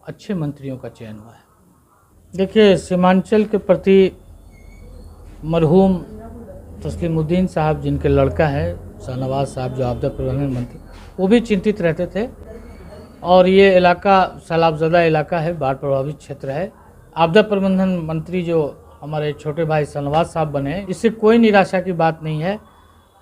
अच्छे मंत्रियों का चयन हुआ है। देखिए, सीमांचल के प्रति मरहूम तस्लीमुद्दीन साहब, जिनके लड़का है शाहनवाज साहब, जो आपदा प्रबंधन मंत्री, वो भी चिंतित रहते थे। और ये इलाका सैलाबज़दा इलाका है, बाढ़ प्रभावित क्षेत्र है। आपदा प्रबंधन मंत्री जो हमारे छोटे भाई शाहनवाज साहब बने हैं, इससे कोई निराशा की बात नहीं है।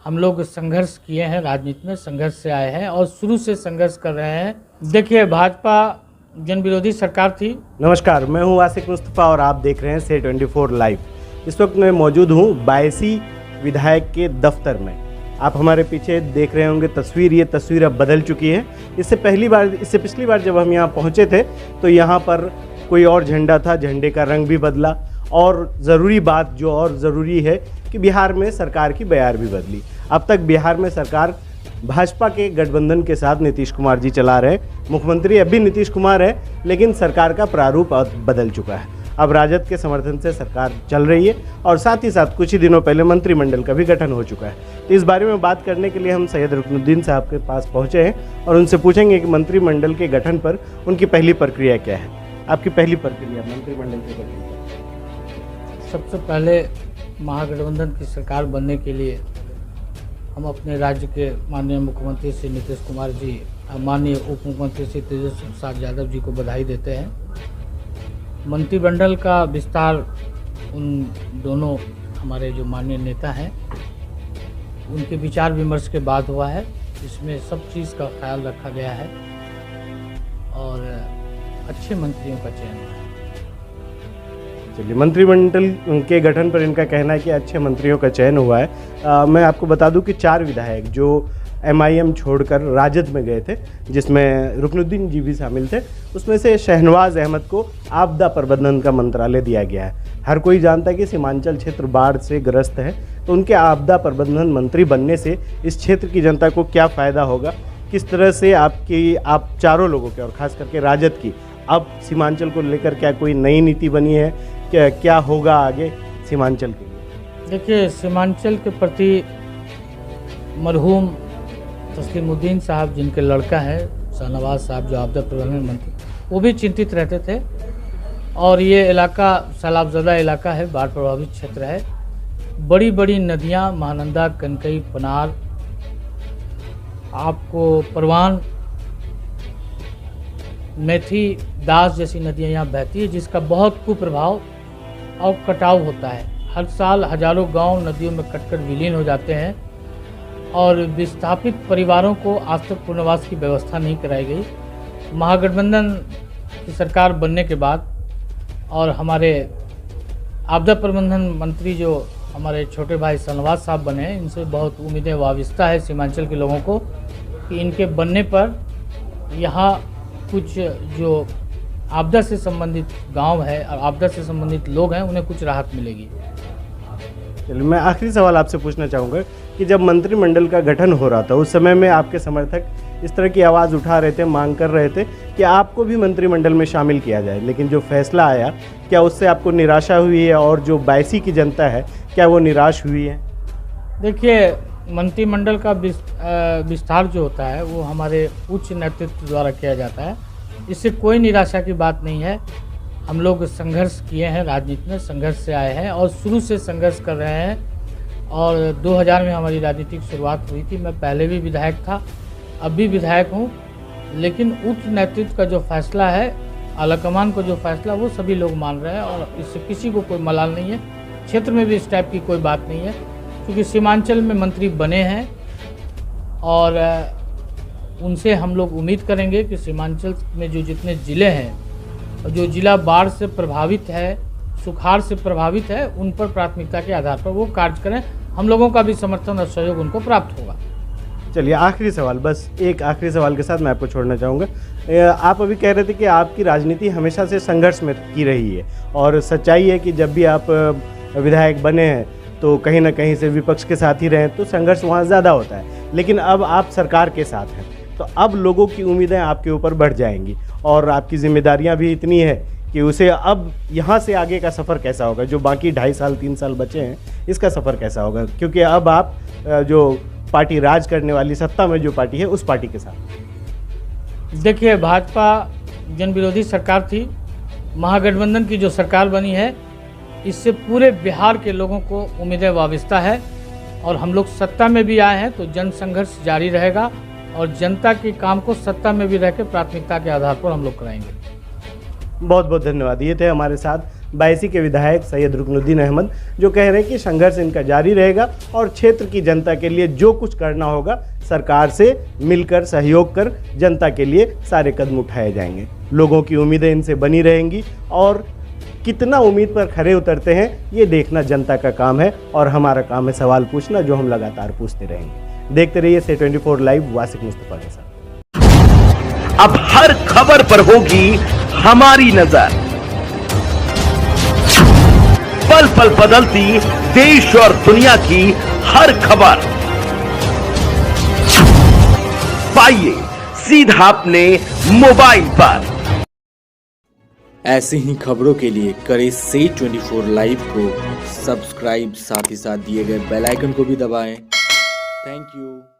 हम लोग संघर्ष किए हैं, राजनीति में संघर्ष से आए हैं और शुरू से संघर्ष कर रहे हैं। देखिए, भाजपा जन विरोधी सरकार थी। नमस्कार, मैं हूं आसिक मुस्तफ़ा और आप देख रहे हैं से 24 लाइव। इस वक्त मैं मौजूद हूं बायसी विधायक के दफ्तर में। आप हमारे पीछे देख रहे होंगे तस्वीर, ये तस्वीर अब बदल चुकी है। इससे पिछली बार जब हम यहाँ पहुँचे थे तो यहाँ पर कोई और झंडा था, झंडे का रंग भी बदला। और ज़रूरी बात जो और ज़रूरी है कि बिहार में सरकार की बयार भी बदली। अब तक बिहार में सरकार भाजपा के गठबंधन के साथ नीतीश कुमार जी चला रहे। मुख्यमंत्री अभी नीतीश कुमार है, लेकिन सरकार का प्रारूप बदल चुका है। अब राजद के समर्थन से सरकार चल रही है और साथ ही साथ कुछ ही दिनों पहले मंत्रिमंडल का भी गठन हो चुका है। तो इस बारे में बात करने के लिए हम सैयद रुकनुद्दीन साहब के पास पहुँचे हैं और उनसे पूछेंगे कि मंत्रिमंडल के गठन पर उनकी पहली प्रक्रिया क्या है। आपकी पहली प्रक्रिया मंत्रिमंडल के गठन पर? सबसे पहले महागठबंधन की सरकार बनने के लिए हम अपने राज्य के माननीय मुख्यमंत्री श्री नीतीश कुमार जी, माननीय उप मुख्यमंत्री श्री तेजस्वी प्रसाद यादव जी को बधाई देते हैं। मंत्रिमंडल का विस्तार उन दोनों हमारे जो माननीय नेता हैं, उनके विचार विमर्श के बाद हुआ है। इसमें सब चीज़ का ख्याल रखा गया है और अच्छे मंत्रियों का चयन हुआ है। चलिए, मंत्रिमंडल के गठन पर इनका कहना है कि अच्छे मंत्रियों का चयन हुआ है। मैं आपको बता दूं कि 4 विधायक जो MIM छोड़कर राजद में गए थे, जिसमें रुकनुद्दीन जी भी शामिल थे, उसमें से शहनवाज अहमद को आपदा प्रबंधन का मंत्रालय दिया गया है। हर कोई जानता है कि सीमांचल क्षेत्र बाढ़ से ग्रस्त है, तो उनके आपदा प्रबंधन मंत्री बनने से इस क्षेत्र की जनता को क्या फ़ायदा होगा, किस तरह से आप चारों लोगों के और ख़ास करके राजद की अब सीमांचल को लेकर क्या कोई नई नीति बनी है, क्या होगा आगे सीमांचल के लिए? देखिए, सीमांचल के प्रति मरहूम तस्लीमुद्दीन साहब, जिनके लड़का है शाहनवाज साहब, जो आपदा प्रबंधन मंत्री, वो भी चिंतित रहते थे। और ये इलाका सैलाबज़दा इलाका है, बाढ़ प्रभावित क्षेत्र है। बड़ी बड़ी नदियाँ महानंदा, कनकई, पनार, आपको परवान, मेथी, दास जैसी नदियाँ यहाँ बहती है, जिसका बहुत कुप्रभाव और कटाव होता है। हर साल हजारों गांव नदियों में कटकर विलीन हो जाते हैं और विस्थापित परिवारों को आज तक पुनर्वास की व्यवस्था नहीं कराई गई। महागठबंधन की सरकार बनने के बाद और हमारे आपदा प्रबंधन मंत्री जो हमारे छोटे भाई शाहनवाज साहब बने हैं, इनसे बहुत उम्मीदें वाबस्ता है सीमांचल के लोगों को कि इनके बनने पर यहाँ कुछ जो आपदा से संबंधित गांव है और आपदा से संबंधित लोग हैं, उन्हें कुछ राहत मिलेगी। चलिए, मैं आखिरी सवाल आपसे पूछना चाहूँगा कि जब मंत्रिमंडल का गठन हो रहा था, उस समय में आपके समर्थक इस तरह की आवाज़ उठा रहे थे, मांग कर रहे थे कि आपको भी मंत्रिमंडल में शामिल किया जाए, लेकिन जो फैसला आया, क्या उससे आपको निराशा हुई है और जो बायसी की जनता है, क्या वो निराश हुई है? देखिए, मंत्रिमंडल का विस्तार जो होता है वो हमारे उच्च नेतृत्व द्वारा किया जाता है। इससे कोई निराशा की बात नहीं है। हम लोग संघर्ष किए हैं, राजनीति में संघर्ष से आए हैं और शुरू से संघर्ष कर रहे हैं। और 2000 में हमारी राजनीतिक शुरुआत हुई थी। मैं पहले भी विधायक था, अब भी विधायक हूँ, लेकिन उच्च नेतृत्व का जो फैसला है, आलाकमान को जो फैसला, वो सभी लोग मान रहे हैं और इससे किसी को कोई मलाल नहीं है। क्षेत्र में भी इस टाइप की कोई बात नहीं है, क्योंकि सीमांचल में मंत्री बने हैं और उनसे हम लोग उम्मीद करेंगे कि सीमांचल में जो जितने ज़िले हैं, जो ज़िला बाढ़ से प्रभावित है, सुखाड़ से प्रभावित है, उन पर प्राथमिकता के आधार पर वो कार्य करें। हम लोगों का भी समर्थन और सहयोग उनको प्राप्त होगा। चलिए, आखिरी सवाल, बस एक आखिरी सवाल के साथ मैं आपको छोड़ना चाहूँगा। आप अभी कह रहे थे कि आपकी राजनीति हमेशा से संघर्ष में की रही है और सच्चाई है कि जब भी आप विधायक बने हैं तो कहीं ना कहीं से विपक्ष के साथ ही रहें तो संघर्ष वहाँ ज़्यादा होता है, लेकिन अब आप सरकार के साथ हैं तो अब लोगों की उम्मीदें आपके ऊपर बढ़ जाएंगी और आपकी जिम्मेदारियां भी इतनी है कि उसे अब यहाँ से आगे का सफ़र कैसा होगा, जो बाकी 2.5 साल 3 साल बचे हैं, इसका सफ़र कैसा होगा, क्योंकि अब आप जो पार्टी राज करने वाली, सत्ता में जो पार्टी है, उस पार्टी के साथ। देखिए, भाजपा जन विरोधी सरकार थी। महागठबंधन की जो सरकार बनी है, इससे पूरे बिहार के लोगों को उम्मीदें वाबस्ता है और हम लोग सत्ता में भी आए हैं तो जन संघर्ष जारी रहेगा और जनता के काम को सत्ता में भी रह के प्राथमिकता के आधार पर हम लोग कराएंगे। बहुत बहुत धन्यवाद। ये थे हमारे साथ बायसी के विधायक सैयद रुकनुद्दीन अहमद, जो कह रहे हैं कि संघर्ष इनका जारी रहेगा और क्षेत्र की जनता के लिए जो कुछ करना होगा सरकार से मिलकर सहयोग कर जनता के लिए सारे कदम उठाए जाएंगे। लोगों की उम्मीदें इनसे बनी रहेंगी और कितना उम्मीद पर खरे उतरते हैं ये देखना जनता का काम है और हमारा काम है सवाल पूछना, जो हम लगातार पूछते रहेंगे। देखते रहिए Say24 लाइव, वासिक मुस्तफा के साथ। अब हर खबर पर होगी हमारी नजर, पल पल बदलती देश और दुनिया की हर खबर पाइए सीधा अपने मोबाइल पर। ऐसी ही खबरों के लिए करें Say24 लाइव को सब्सक्राइब, साथ ही साथ दिए गए बेल आइकन को भी दबाएं। Thank you.